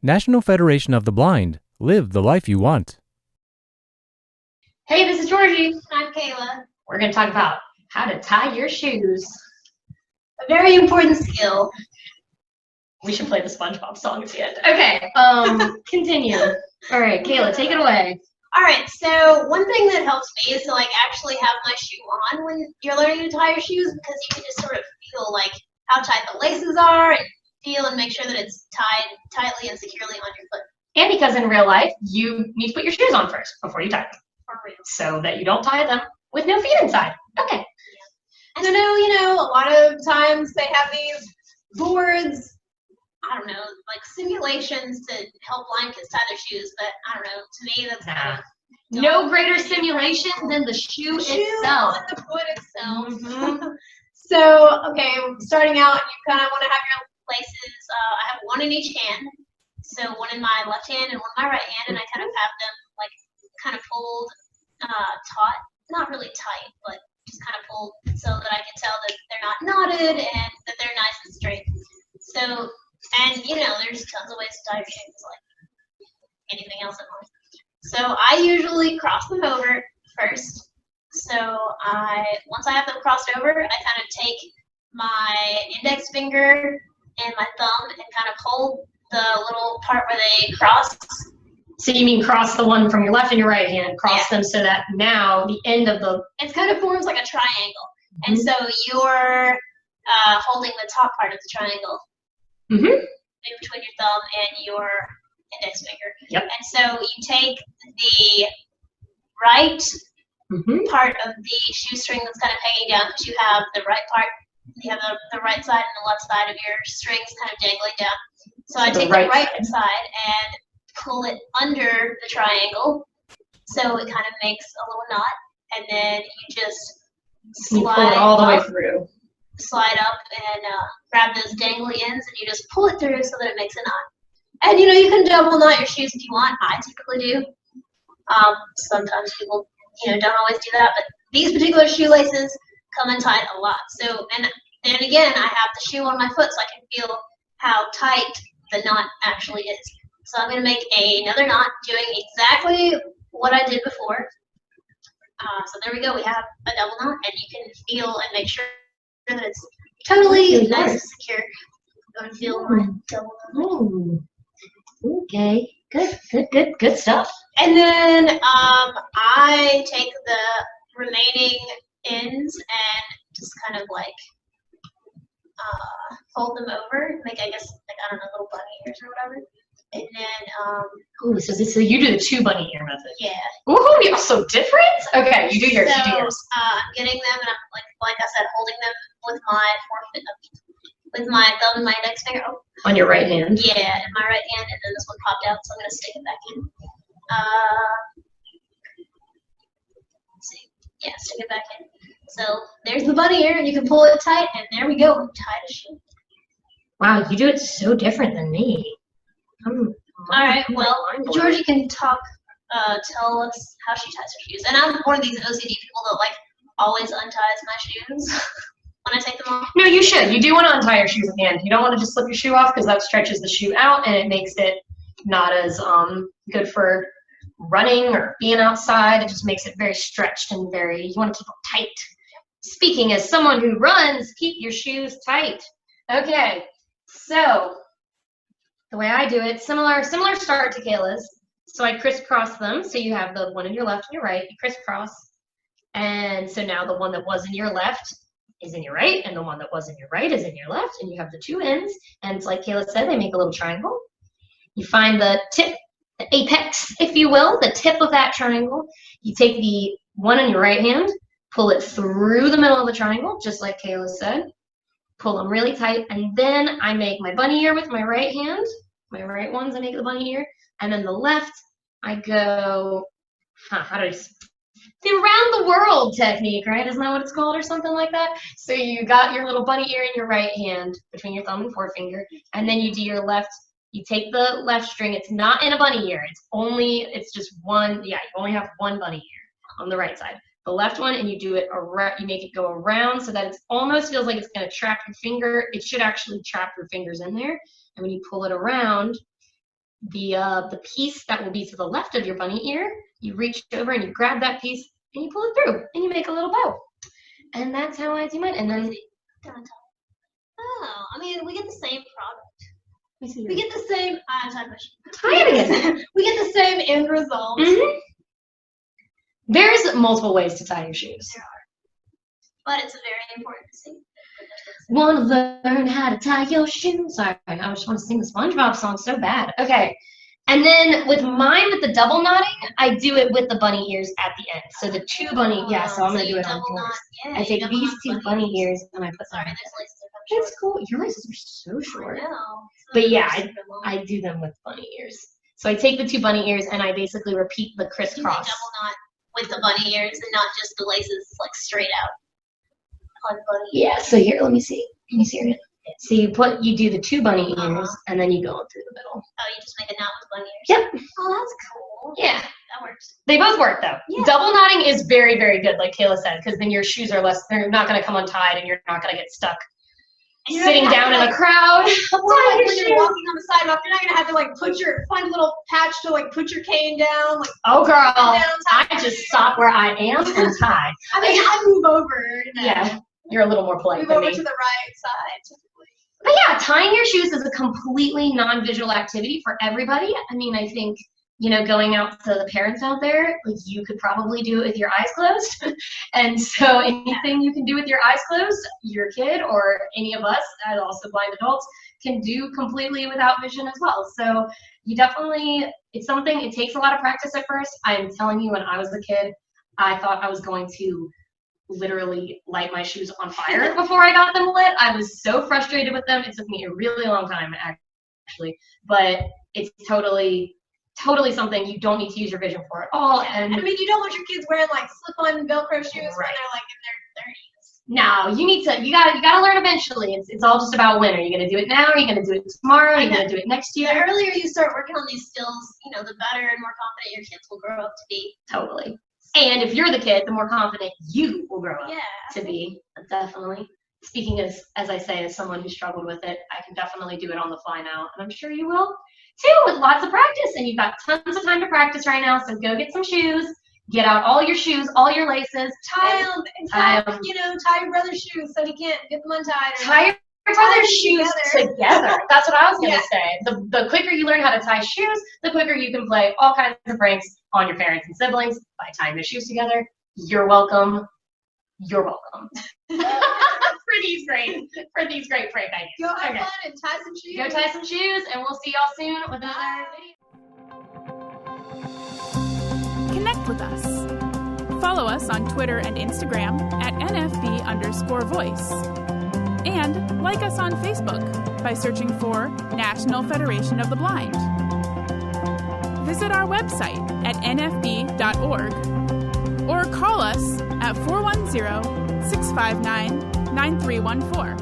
National Federation of the Blind. Live the life you want. Hey, this is Georgie. I'm Kayla. We're going to talk about how to tie your shoes. A very important skill. We should play the SpongeBob song at the end. Okay, continue. All right, Kayla, take it away. All right, so one thing that helps me is to actually have my shoe on when you're learning to tie your shoes, because you can just sort of feel how tight the laces are and feel and make sure that it's tied tightly and securely on your foot. And because in real life, you need to put your shoes on first before you tie them. For real. So that you don't tie them with no feet inside. Okay. And I know, a lot of times they have these boards, I don't know, simulations to help blind kids tie their shoes, but I don't know, to me that's kind of no greater simulation than the shoe itself. On the foot itself. Mm-hmm. So, okay, starting out, you kind of want to have your laces. I have one in each hand. So one in my left hand and one in my right hand, and I kind of have them kind of pulled taut, not really tight, but just kind of pulled so that I can tell that they're not knotted and that they're nice and straight. So, and there's tons of ways to tie your shoes, like anything else in life. So I usually cross them over first. So once I have them crossed over, I kind of take my index finger and my thumb and kind of hold the little part where they cross. So you mean cross the one from your left and your right hand, cross them so that now the end of the... It kind of forms like a triangle. Mm-hmm. And so you're holding the top part of the triangle in between your thumb and your index finger. Yep. And so you take the right part of the shoestring that's kind of hanging down, because you have the right part, you have the right side and the left side of your strings kind of dangling down. So I take the right side and pull it under the triangle, so it kind of makes a little knot, and then you just slide pull it all the way through. Slide up and grab those dangly ends, and you just pull it through so that it makes a knot. And you can double knot your shoes if you want. I typically do. Sometimes people don't always do that, but these particular shoelaces come in tight a lot. So and then again, I have the shoe on my foot, so I can feel how tight the knot actually is. So I'm going to make another knot doing exactly what I did before. So there we go. We have a double knot, and you can feel and make sure that it's totally nice and secure. I'm going to feel my double knot. Okay. Good stuff. And then I take the remaining ends and just kind of fold them over, make I guess little bunny ears or whatever. And then so you do the two bunny ear method. Yeah. Ooh, you're so different. Okay, you do yours. So, you do yours. I'm getting them, and I'm like I said, holding them with my with my thumb and my index finger. Oh. On your right hand. Yeah, in my right hand, and then this one popped out, so I'm gonna stick it back in. Let's see. Yeah, stick it back in. So there's the bunny ear, and you can pull it tight, and there we go. Tied a shoe. Wow, you do it so different than me. All right, well, Georgie can tell us how she ties her shoes. And I'm one of these OCD people that always unties my shoes when I take them off. No, you should. You do want to untie your shoes at the end. You don't want to just slip your shoe off, because that stretches the shoe out and it makes it not as good for running or being outside. It just makes it very stretched and you want to keep them tight. Speaking as someone who runs, keep your shoes tight. Okay, so the way I do it, similar start to Kayla's. So I crisscross them. So you have the one in your left and your right. You crisscross. And so now the one that was in your left is in your right, and the one that was in your right is in your left. And you have the two ends. And it's like Kayla said, they make a little triangle. You find the tip, the apex, if you will, the tip of that triangle. You take the one in your right hand, pull it through the middle of the triangle, just like Kayla said. Pull them really tight, and then I make my bunny ear with my right hand. My right ones, I make the bunny ear, and then the left, I go, the around the world technique, right? Isn't that what it's called, or something like that? So you got your little bunny ear in your right hand between your thumb and forefinger, and then you do your left. You take the left string. It's not in a bunny ear. It's just one. Yeah, you only have one bunny ear on the right side. The left one, and you do it around. You make it go around so that it almost feels like it's going to trap your finger. It should actually trap your fingers in there. And when you pull it around, the piece that will be to the left of your bunny ear, you reach over and you grab that piece and you pull it through and you make a little bow. And that's how I do mine. And then Oh, I mean, we get the same product. we We get the same. I'm sorry, tie it again. we get the same end result. Mhm. There's multiple ways to tie your shoes. But it's very important to see. Want to learn how to tie your shoes? Sorry, I just want to sing the SpongeBob song so bad. Okay. And then with mine, with the double knotting, I do it with the bunny ears at the end. So the two bunny, yeah, so I'm going to do it on yours. I take these two bunny ears and I put Sorry, them. those laces are kind of It's cool. Your laces are so short. I know. But yeah, They're super long. I do them with bunny ears. So I take the two bunny ears and I basically repeat the You make crisscross. double knot with the bunny ears and not just the laces like straight out on bunny. Yeah, so here, let me see. Can you see it? So you do the two bunny ears and then you go through the middle. Oh, you just make a knot with bunny ears. Yep. Oh, that's cool. Yeah. That works. They both work though. Yeah. Double knotting is very, very good, like Kayla said, because then your shoes are they're not going to come untied and you're not going to get stuck And you're sitting not down gonna, in a crowd. Well, like when you're walking on the sidewalk, you're not gonna have to like find a little patch to like put your cane down. Like, Oh, girl, down, I just stop where I am and tie. I mean, I move over. You know, Yeah, you're a little more polite move than over me. to the right side. Typically. But yeah, tying your shoes is a completely non-visual activity for everybody. I mean, I think, going out to the parents out there, like you could probably do it with your eyes closed. And so anything you can do with your eyes closed, your kid or any of us, and also blind adults, can do completely without vision as well. So you definitely, it takes a lot of practice at first. I'm telling you, when I was a kid, I thought I was going to literally light my shoes on fire before I got them lit. I was so frustrated with them. It took me a really long time actually, but it's totally something you don't need to use your vision for at all. And I mean, you don't want your kids wearing like slip-on Velcro shoes when they're like in their 30s. no, you gotta learn eventually. It's all just about when. Are you gonna do it now? Are you gonna do it tomorrow? Are you gonna do it next The year? earlier you start working on these skills, the better and more confident your kids will grow up to be. Totally. And if you're the kid, the more confident you will grow up Yeah. to be. Definitely. Speaking as I say, as someone who struggled with it, I can definitely do it on the fly now, and I'm sure you will too, with lots of practice. And you've got tons of time to practice right now, so go get some shoes, get out all your shoes, all your laces, Tie your brother's shoes so he can't get them untied. tie your brother's shoes together. That's what I was gonna Yeah. say. The quicker you learn how to tie shoes, the quicker you can play all kinds of pranks on your parents and siblings by tying their shoes together. You're welcome. You're welcome. for these great prank ideas. Go have Okay. fun and tie some shoes. Go tie some shoes, and we'll see y'all soon with another video. Connect with us. Follow us on Twitter and Instagram at NFB_voice. And like us on Facebook by searching for National Federation of the Blind. Visit our website at nfb.org or call us at 410-659-9314.